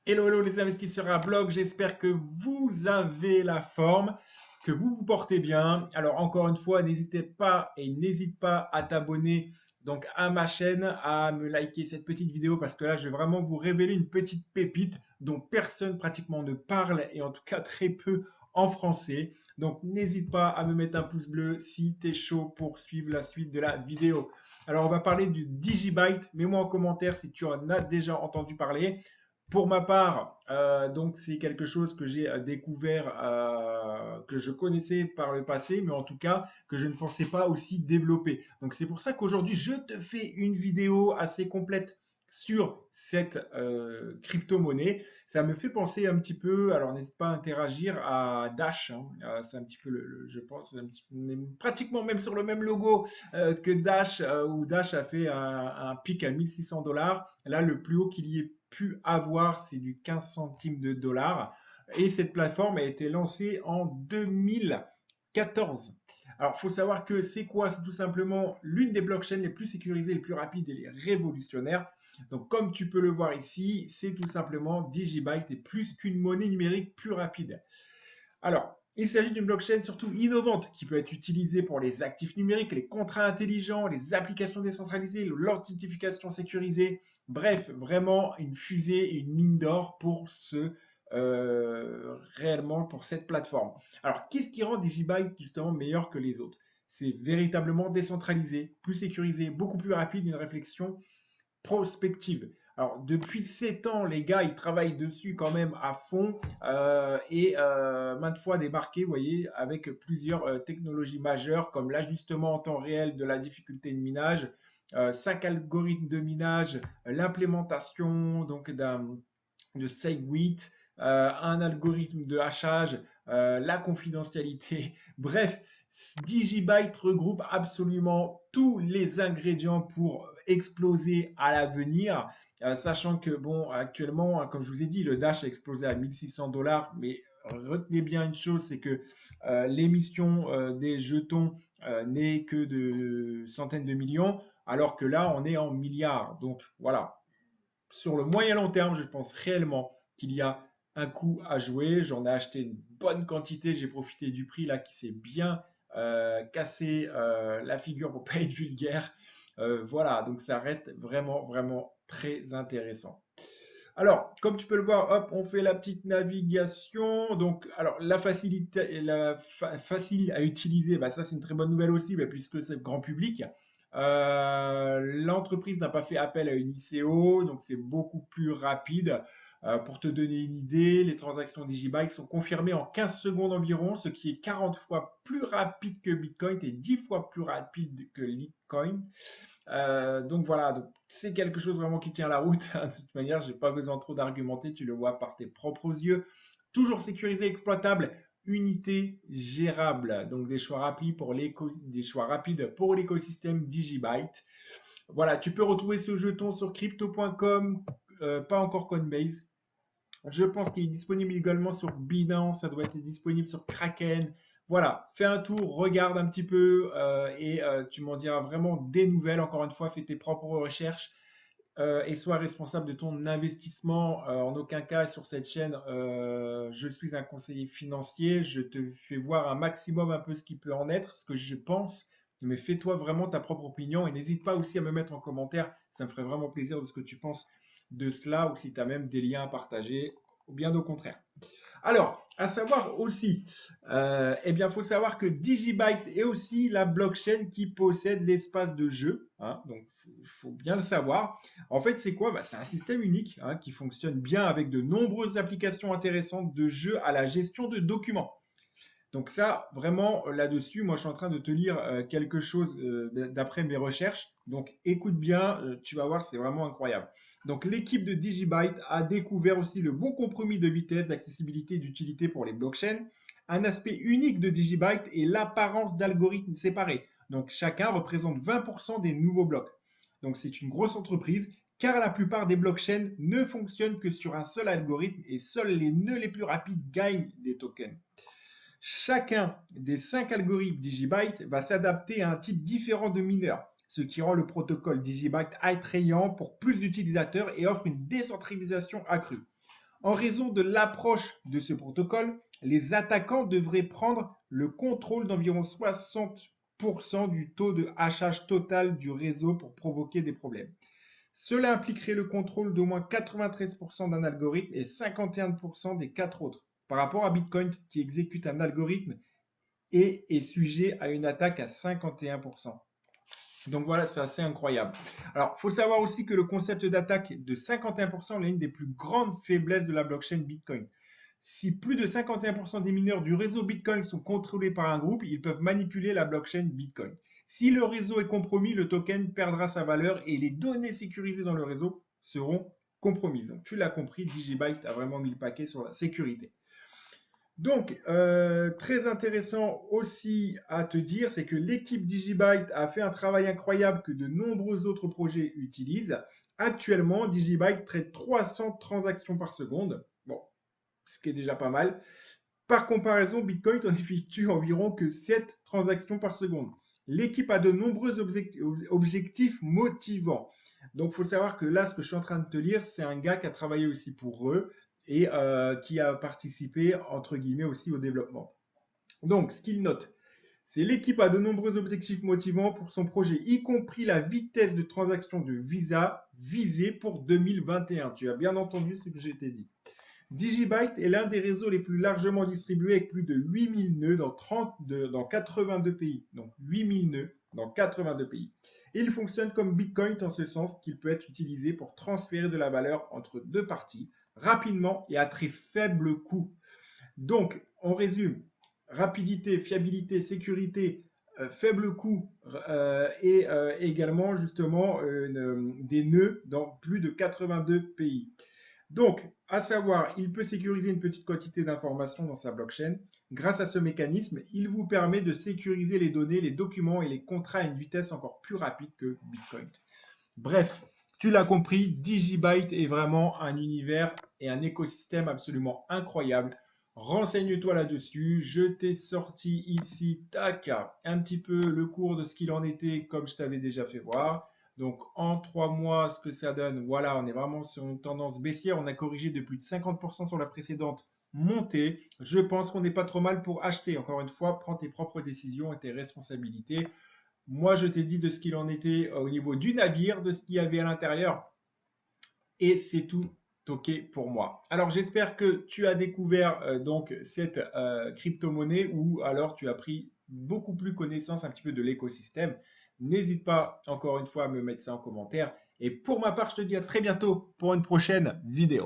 Hello, hello les investisseurs à bloc, j'espère que vous avez la forme, que vous vous portez bien. Alors encore une fois, n'hésitez pas et n'hésite pas à t'abonner donc à ma chaîne, à me liker cette petite vidéo parce que là je vais vraiment vous révéler une petite pépite dont personne pratiquement ne parle et en tout cas très peu en français. Donc n'hésite pas à me mettre un pouce bleu si tu es chaud pour suivre la suite de la vidéo. Alors on va parler du Digibyte, mets-moi en commentaire si tu en as déjà entendu parler. Pour ma part, donc c'est quelque chose que j'ai découvert, que je connaissais par le passé, mais en tout cas que je ne pensais pas aussi développer. Donc c'est pour ça qu'aujourd'hui je te fais une vidéo assez complète sur cette crypto-monnaie. Ça me fait penser un petit peu, alors n'hésite pas à interagir à Dash, hein. C'est un petit peu, je pense, on est pratiquement même sur le même logo que Dash, où Dash a fait un pic à 1600 $. Là, le plus haut qu'il y ait pu avoir, c'est du 15 centimes de dollars. Et cette plateforme a été lancée en 2014. Alors, il faut savoir que c'est quoi? C'est tout simplement l'une des blockchains les plus sécurisées, les plus rapides et les révolutionnaires. Donc, comme tu peux le voir ici, c'est tout simplement Digibyte et plus qu'une monnaie numérique plus rapide. Alors, il s'agit d'une blockchain surtout innovante qui peut être utilisée pour les actifs numériques, les contrats intelligents, les applications décentralisées, l'authentification sécurisée. Bref, vraiment une fusée et une mine d'or pour réellement pour cette plateforme. Alors, qu'est-ce qui rend Digibyte justement meilleur que les autres? C'est véritablement décentralisé, plus sécurisé, beaucoup plus rapide, une réflexion prospective. Alors, depuis 7 ans, les gars, ils travaillent dessus quand même à fond maintes fois débarqué, vous voyez, avec plusieurs technologies majeures comme l'ajustement en temps réel de la difficulté de minage, 5 algorithmes de minage, l'implémentation donc de SegWit, un algorithme de hachage, la confidentialité. Bref, Digibyte regroupe absolument tous les ingrédients pour exploser à l'avenir, sachant que, bon, actuellement, comme je vous ai dit, le Dash a explosé à 1600 $, mais retenez bien une chose, c'est que l'émission des jetons n'est que de centaines de millions, alors que là, on est en milliards. Donc voilà, sur le moyen long terme, je pense réellement qu'il y a un coup à jouer. J'en ai acheté une bonne quantité. J'ai profité du prix là qui s'est bien cassé la figure pour pas être vulgaire. Voilà, donc ça reste vraiment, vraiment très intéressant. Alors, comme tu peux le voir, hop, on fait la petite navigation. Donc, alors, la facilité, facile à utiliser, bah, ça c'est une très bonne nouvelle aussi, bah, puisque c'est le grand public. L'entreprise n'a pas fait appel à une ICO, donc c'est beaucoup plus rapide. Pour te donner une idée, les transactions Digibyte sont confirmées en 15 secondes environ, ce qui est 40 fois plus rapide que Bitcoin et 10 fois plus rapide que Litecoin. Donc voilà, donc c'est quelque chose vraiment qui tient la route. De toute manière, j'ai pas besoin trop d'argumenter, tu le vois par tes propres yeux. Toujours sécurisé, exploitable, unité gérable. Donc des choix rapides pour l'écosystème Digibyte. Voilà, tu peux retrouver ce jeton sur crypto.com, pas encore Coinbase. Je pense qu'il est disponible également sur Binance, ça doit être disponible sur Kraken. Voilà, fais un tour, regarde un petit peu tu m'en diras vraiment des nouvelles. Encore une fois, fais tes propres recherches et sois responsable de ton investissement. En aucun cas sur cette chaîne, je suis un conseiller financier. Je te fais voir un maximum un peu ce qui peut en être, ce que je pense. Mais fais-toi vraiment ta propre opinion et n'hésite pas aussi à me mettre en commentaire. Ça me ferait vraiment plaisir de ce que tu penses de cela ou si tu as même des liens à partager ou bien au contraire. Alors, à savoir aussi, eh bien, il faut savoir que Digibyte est aussi la blockchain qui possède l'espace de jeu, hein, donc il faut bien le savoir. En fait, c'est quoi? Bah, c'est un système unique hein, qui fonctionne bien avec de nombreuses applications intéressantes de jeu à la gestion de documents. Donc ça, vraiment, là-dessus, moi, je suis en train de te lire quelque chose d'après mes recherches. Donc écoute bien, tu vas voir, c'est vraiment incroyable. Donc l'équipe de Digibyte a découvert aussi le bon compromis de vitesse, d'accessibilité et d'utilité pour les blockchains. Un aspect unique de Digibyte est l'apparence d'algorithmes séparés. Donc chacun représente 20% des nouveaux blocs. Donc c'est une grosse entreprise car la plupart des blockchains ne fonctionnent que sur un seul algorithme et seuls les nœuds les plus rapides gagnent des tokens. Chacun des 5 algorithmes Digibyte va s'adapter à un type différent de mineur, ce qui rend le protocole Digibyte attrayant pour plus d'utilisateurs et offre une décentralisation accrue. En raison de l'approche de ce protocole, les attaquants devraient prendre le contrôle d'environ 60% du taux de hachage total du réseau pour provoquer des problèmes. Cela impliquerait le contrôle d'au moins 93% d'un algorithme et 51% des 4 autres, par rapport à Bitcoin qui exécute un algorithme et est sujet à une attaque à 51%. Donc voilà, c'est assez incroyable. Alors, il faut savoir aussi que le concept d'attaque de 51% est l'une des plus grandes faiblesses de la blockchain Bitcoin. Si plus de 51% des mineurs du réseau Bitcoin sont contrôlés par un groupe, ils peuvent manipuler la blockchain Bitcoin. Si le réseau est compromis, le token perdra sa valeur et les données sécurisées dans le réseau seront compromises. Donc tu l'as compris, Digibyte a vraiment mis le paquet sur la sécurité. Donc, très intéressant aussi à te dire, c'est que l'équipe Digibyte a fait un travail incroyable que de nombreux autres projets utilisent. Actuellement, Digibyte traite 300 transactions par seconde, bon, ce qui est déjà pas mal. Par comparaison, Bitcoin en effectue environ que 7 transactions par seconde. L'équipe a de nombreux objectifs motivants. Donc, il faut savoir que là, ce que je suis en train de te lire, c'est un gars qui a travaillé aussi pour eux et qui a participé, entre guillemets, aussi au développement. Donc, ce qu'il note, c'est l'équipe a de nombreux objectifs motivants pour son projet, y compris la vitesse de transaction de Visa visée pour 2021. Tu as bien entendu ce que j'ai été dit. Digibyte est l'un des réseaux les plus largement distribués avec plus de 8000 nœuds dans 82 pays. Donc 8000 nœuds dans 82 pays. Et il fonctionne comme Bitcoin en ce sens qu'il peut être utilisé pour transférer de la valeur entre deux parties rapidement et à très faible coût. Donc, on résume, rapidité, fiabilité, sécurité, faible coût et également justement des nœuds dans plus de 82 pays. Donc, à savoir, il peut sécuriser une petite quantité d'informations dans sa blockchain. Grâce à ce mécanisme, il vous permet de sécuriser les données, les documents et les contrats à une vitesse encore plus rapide que Bitcoin. Bref, tu l'as compris, Digibyte est vraiment un univers et un écosystème absolument incroyable. Renseigne-toi là-dessus. Je t'ai sorti ici, tac, un petit peu le cours de ce qu'il en était, comme je t'avais déjà fait voir. Donc, en 3 mois, ce que ça donne, voilà, on est vraiment sur une tendance baissière. On a corrigé de plus de 50% sur la précédente montée. Je pense qu'on n'est pas trop mal pour acheter. Encore une fois, prends tes propres décisions et tes responsabilités. Moi, je t'ai dit de ce qu'il en était au niveau du navire, de ce qu'il y avait à l'intérieur. Et c'est tout OK pour moi. Alors, j'espère que tu as découvert donc cette crypto-monnaie ou alors tu as pris beaucoup plus connaissance un petit peu de l'écosystème. N'hésite pas, encore une fois, à me mettre ça en commentaire. Et pour ma part, je te dis à très bientôt pour une prochaine vidéo.